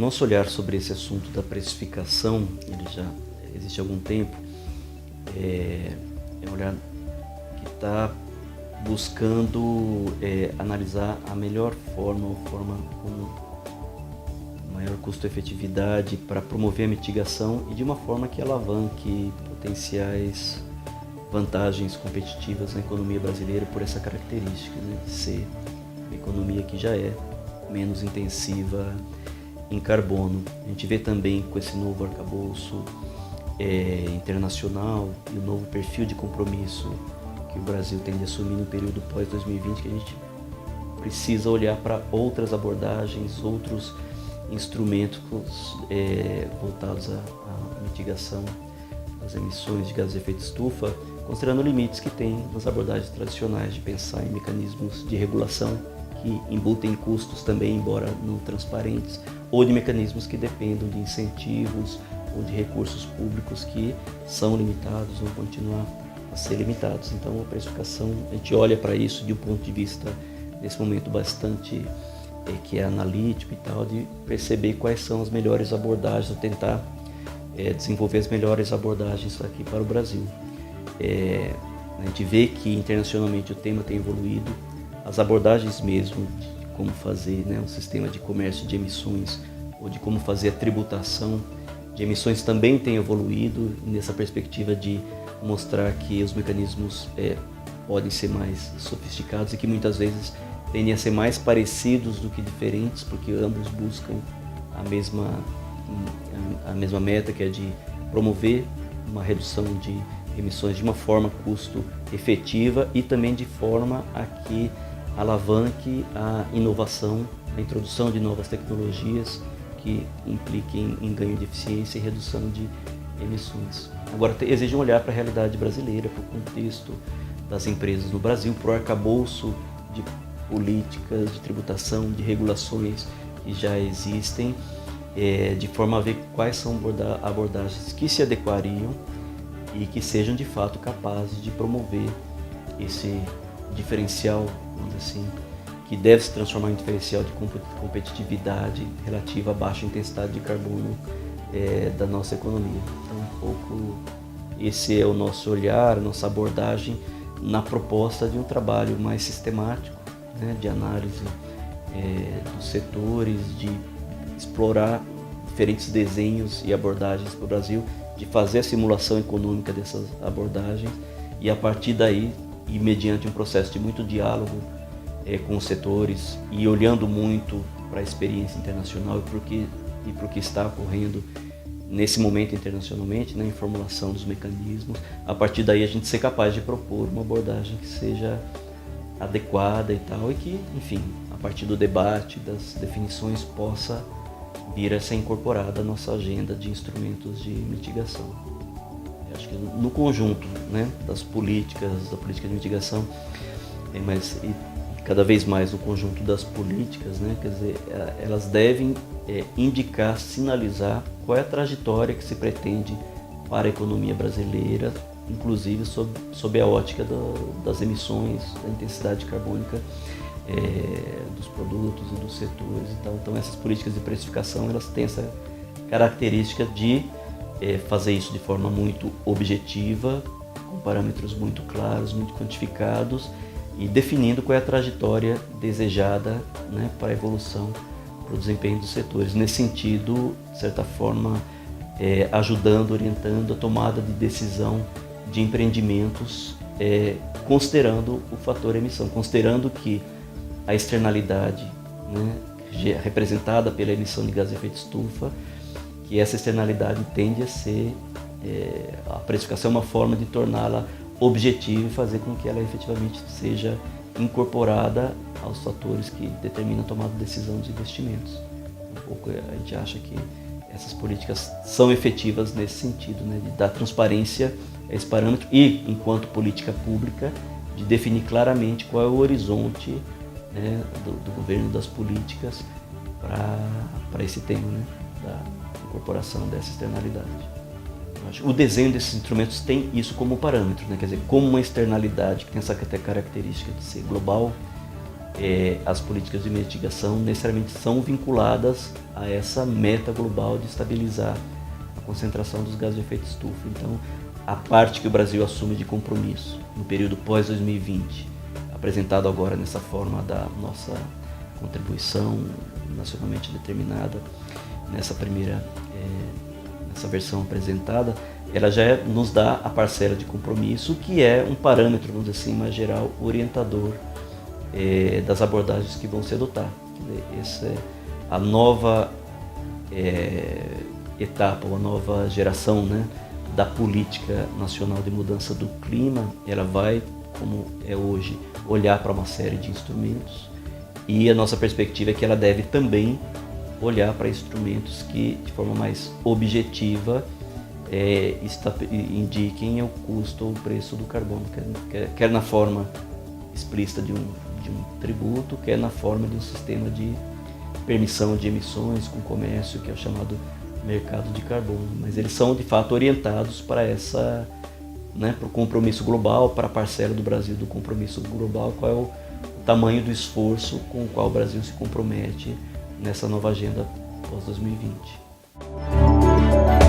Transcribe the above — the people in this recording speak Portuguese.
nosso olhar sobre esse assunto da precificação, ele já existe há algum tempo, é um olhar que está buscando analisar a melhor forma, com maior custo-efetividade para promover a mitigação e de uma forma que alavanque potenciais vantagens competitivas na economia brasileira por essa característica, né, de ser uma economia que já é menos intensiva em carbono. A gente vê também com esse novo arcabouço internacional e o novo perfil de compromisso que o Brasil tem de assumir no período pós-2020, que a gente precisa olhar para outras abordagens, outros instrumentos voltados à mitigação das emissões de gases de efeito estufa, considerando limites que tem nas abordagens tradicionais de pensar em mecanismos de regulação que embutem custos também, embora não transparentes, ou de mecanismos que dependam de incentivos ou de recursos públicos que são limitados ou vão continuar a ser limitados. Então, a precificação, a gente olha para isso de um ponto de vista, nesse momento, bastante que é analítico e tal, de perceber quais são as melhores abordagens, ou tentar desenvolver as melhores abordagens aqui para o Brasil. A gente vê que internacionalmente o tema tem evoluído, as abordagens mesmo de como fazer, né, um sistema de comércio de emissões ou de como fazer a tributação de emissões também tem evoluído nessa perspectiva de mostrar que os mecanismos podem ser mais sofisticados e que muitas vezes tendem a ser mais parecidos do que diferentes, porque ambos buscam a mesma meta, que é de promover uma redução de emissões de uma forma custo efetiva e também de forma a que alavanque a inovação, a introdução de novas tecnologias que impliquem em ganho de eficiência e redução de emissões. Agora, exige um olhar para a realidade brasileira, para o contexto das empresas no Brasil, para o arcabouço de políticas de tributação, de regulações que já existem, de forma a ver quais são abordagens que se adequariam e que sejam de fato capazes de promover esse diferencial, vamos dizer assim, que deve se transformar em diferencial de competitividade relativa à baixa intensidade de carbono da nossa economia. Então, um pouco esse é o nosso olhar, a nossa abordagem na proposta de um trabalho mais sistemático, né, de análise dos setores, de explorar diferentes desenhos e abordagens para o Brasil, de fazer a simulação econômica dessas abordagens e a partir daí, e mediante um processo de muito diálogo com os setores e olhando muito para a experiência internacional e para o que está ocorrendo nesse momento internacionalmente, né, em formulação dos mecanismos, a partir daí a gente ser capaz de propor uma abordagem que seja adequada e tal, e que, enfim, a partir do debate, das definições, possa vir a ser incorporada à nossa agenda de instrumentos de mitigação. Eu acho que no conjunto, né, da política de mitigação, mas e cada vez mais no conjunto das políticas, né, quer dizer, elas devem indicar, sinalizar qual é a trajetória que se pretende para a economia brasileira, inclusive sob a ótica das emissões, da intensidade carbônica dos produtos e dos setores e tal. Então essas políticas de precificação, elas têm essa característica de fazer isso de forma muito objetiva, com parâmetros muito claros, muito quantificados e definindo qual é a trajetória desejada, né, para a evolução, para o desempenho dos setores. Nesse sentido, de certa forma, ajudando, orientando a tomada de decisão de empreendimentos, considerando o fator emissão, considerando que a externalidade, né, representada pela emissão de gás de efeito estufa, que essa externalidade tende a ser, a precificação é uma forma de torná-la objetiva e fazer com que ela efetivamente seja incorporada aos fatores que determinam a tomada de decisão dos investimentos. Um pouco a gente acha que essas políticas são efetivas nesse sentido, né, de dar transparência a esse parâmetro e, enquanto política pública, de definir claramente qual é o horizonte, né, do governo, das políticas para esse tema, né, da incorporação dessa externalidade. O desenho desses instrumentos tem isso como parâmetro, né? Quer dizer, como uma externalidade que tem essa característica de ser global, as políticas de mitigação necessariamente são vinculadas a essa meta global de estabilizar a concentração dos gases de efeito estufa. Então, a parte que o Brasil assume de compromisso no período pós-2020, apresentado agora nessa forma da nossa contribuição nacionalmente determinada, nessa versão apresentada, ela já nos dá a parcela de compromisso, que é um parâmetro, vamos dizer assim, mais geral, orientador das abordagens que vão se adotar. Essa é a nova etapa, uma nova geração, né, da política nacional de mudança do clima. Ela vai, como é hoje, olhar para uma série de instrumentos, e a nossa perspectiva é que ela deve também olhar para instrumentos que, de forma mais objetiva, indiquem o custo ou o preço do carbono, quer na forma explícita de um tributo, quer na forma de um sistema de permissão de emissões com comércio, que é o chamado mercado de carbono. Mas eles são, de fato, orientados para para o compromisso global, para a parcela do Brasil do compromisso global, qual é o tamanho do esforço com o qual o Brasil se compromete nessa nova agenda pós-2020.